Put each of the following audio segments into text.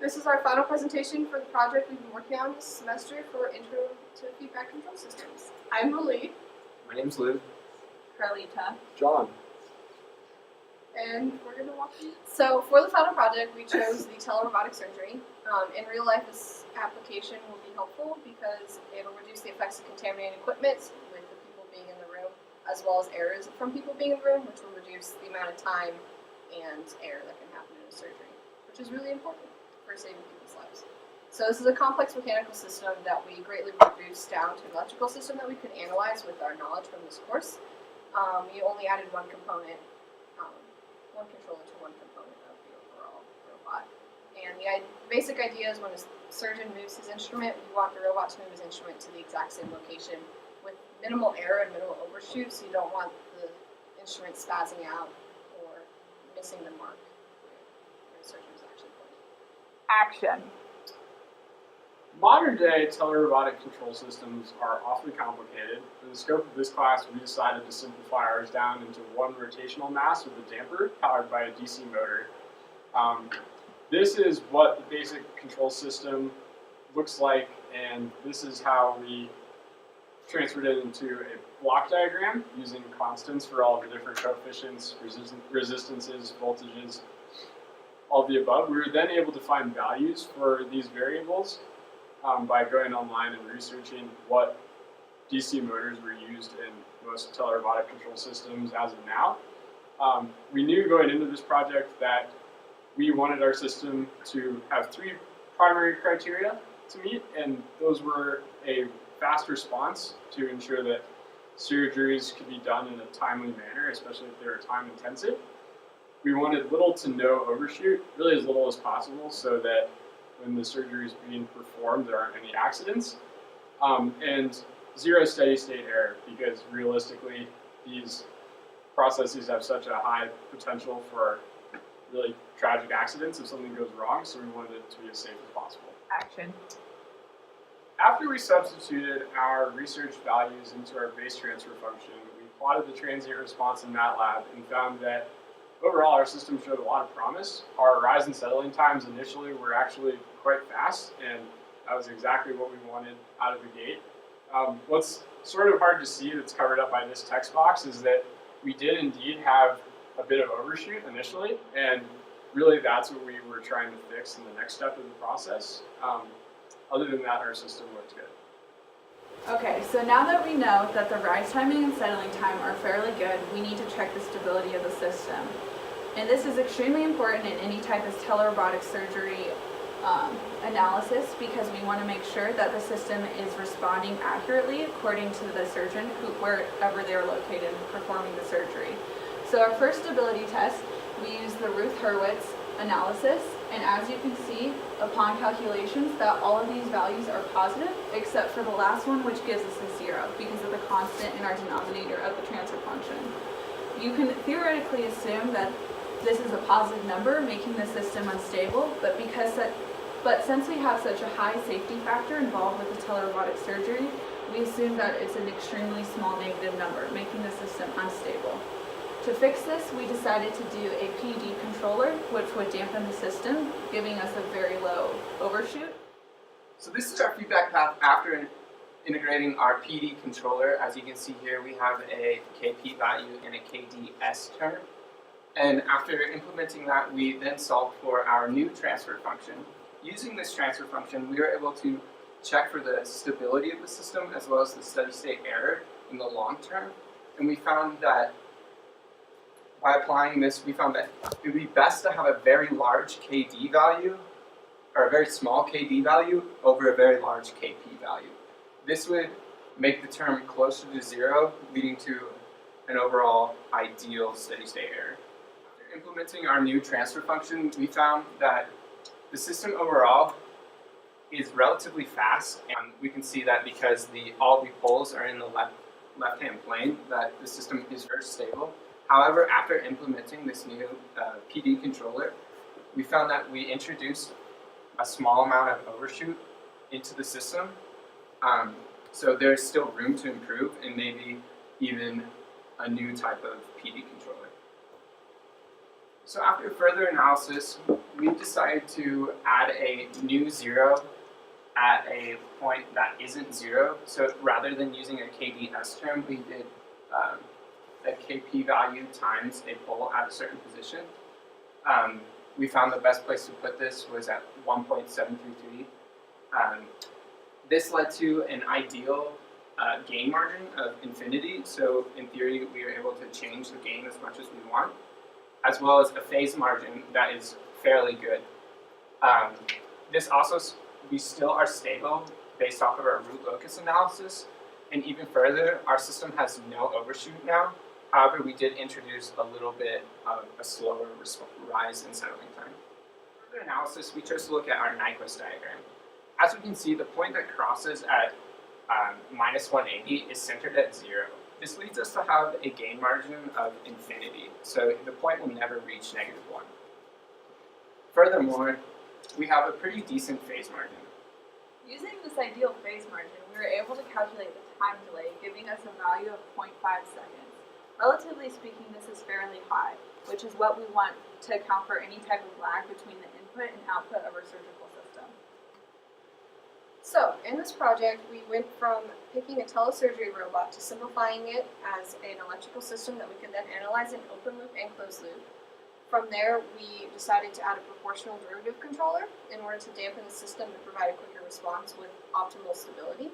This is our final presentation for the project we've been working on this semester for Intro to Feedback Control Systems. I'm Lily. My name's Lou. Carlita. John. And we're going to walk through. So for the final project, we chose the telerobotic surgery. In real life, this application will be helpful because it'll reduce the effects of contaminated equipment with the people being in the room, as well as errors from people being in the room, which will reduce the amount of time and error that can happen in a surgery, which is really important for saving people's lives. So this is a complex mechanical system that we greatly reduced down to an electrical system that we could analyze with our knowledge from this course. We only added one component, one controller to one component of the overall robot. And the basic idea is when a surgeon moves his instrument, we want the robot to move his instrument to the exact same location with minimal error and minimal overshoot, so you don't want the instrument spazzing out or missing the mark where the surgeon is actually pointing. Action. Modern day telerobotic control systems are awfully complicated. For the scope of this class, we decided to simplify ours down into one rotational mass with a damper powered by a DC motor. This is what the basic control system looks like, and this is how we transferred it into a block diagram using constants for all the different coefficients, resistances, voltages, all of the above. We were then able to find values for these variables by going online and researching what DC motors were used in most telerobotic control systems as of now. We knew going into this project that we wanted our system to have three primary criteria to meet, and those were a fast response to ensure that surgeries could be done in a timely manner, especially if they were time intensive. We wanted little to no overshoot, really as little as possible, so that when the surgery is being performed, there aren't any accidents, and zero steady state error, because realistically, these processes have such a high potential for really tragic accidents if something goes wrong, so we wanted it to be as safe as possible. Action. After we substituted our research values into our base transfer function, we plotted the transient response in MATLAB and found that overall our system showed a lot of promise. Our rise and settling times initially were actually quite fast, and that was exactly what we wanted out of the gate. What's sort of hard to see that's covered up by this text box is that we did indeed have a bit of overshoot initially, and really that's what we were trying to fix in the next step of the process. Other than that, our system looked good. Okay, so now that we know that the rise timing and settling time are fairly good, we need to check the stability of the system. And this is extremely important in any type of telerobotic surgery analysis, because we want to make sure that the system is responding accurately according to the surgeon wherever they're located performing the surgery. So our first stability test, we use the Ruth-Hurwitz analysis, and as you can see upon calculations that all of these values are positive except for the last one, which gives us a 0 because of the constant in our denominator of the transfer function. You can theoretically assume that this is a positive number, making the system unstable, but since we have such a high safety factor involved with the telerobotic surgery, we assume that it's an extremely small negative number, making the system unstable. To fix this, we decided to do a PD controller, which would dampen the system, giving us a very low overshoot. So this is our feedback path after integrating our PD controller. As you can see here, we have a KP value and a KDS term. And after implementing that, we then solved for our new transfer function. Using this transfer function, we were able to check for the stability of the system as well as the steady state error in the long term. And we found that by applying this, we found that it would be best to have a very large KD value, or a very small KD value, over a very large KP value. This would make the term closer to 0, leading to an overall ideal steady state error. After implementing our new transfer function, we found that the system overall is relatively fast, and we can see that because all the poles are in the left-hand plane, that the system is very stable. However, after implementing this new PD controller, we found that we introduced a small amount of overshoot into the system. So there's still room to improve, and maybe even a new type of PD controller. So after further analysis, we decided to add a new 0 at a point that isn't 0. So rather than using a KDS term, we did a KP value times a pole at a certain position. We found the best place to put this was at 1.733. This led to an ideal gain margin of infinity. So in theory, we are able to change the gain as much as we want, as well as a phase margin that is fairly good. This also, we still are stable based off of our root locus analysis, and even further, our system has no overshoot now. However, we did introduce a little bit of a slower rise in settling time. For further analysis, we chose to look at our Nyquist diagram. As we can see, the point that crosses at minus 180 is centered at 0. This leads us to have a gain margin of infinity, so the point will never reach -1. Furthermore, we have a pretty decent phase margin. Using this ideal phase margin, we were able to calculate the time delay, giving us a value of 0.5 seconds. Relatively speaking, this is fairly high, which is what we want to account for any type of lag between the input and output of our surgical system. So, in this project, we went from picking a telesurgery robot to simplifying it as an electrical system that we could then analyze in open loop and closed loop. From there, we decided to add a proportional derivative controller in order to dampen the system and provide a quicker response with optimal stability.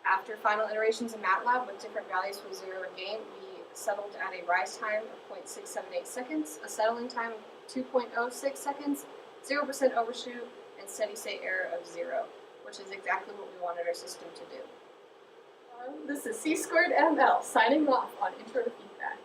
After final iterations in MATLAB with different values for 0 and gain, we settled at a rise time of 0.678 seconds, a settling time of 2.06 seconds, 0% overshoot, and steady state error of 0, which is exactly what we wanted our system to do. This is C squared ML signing off on Intro to Feedback.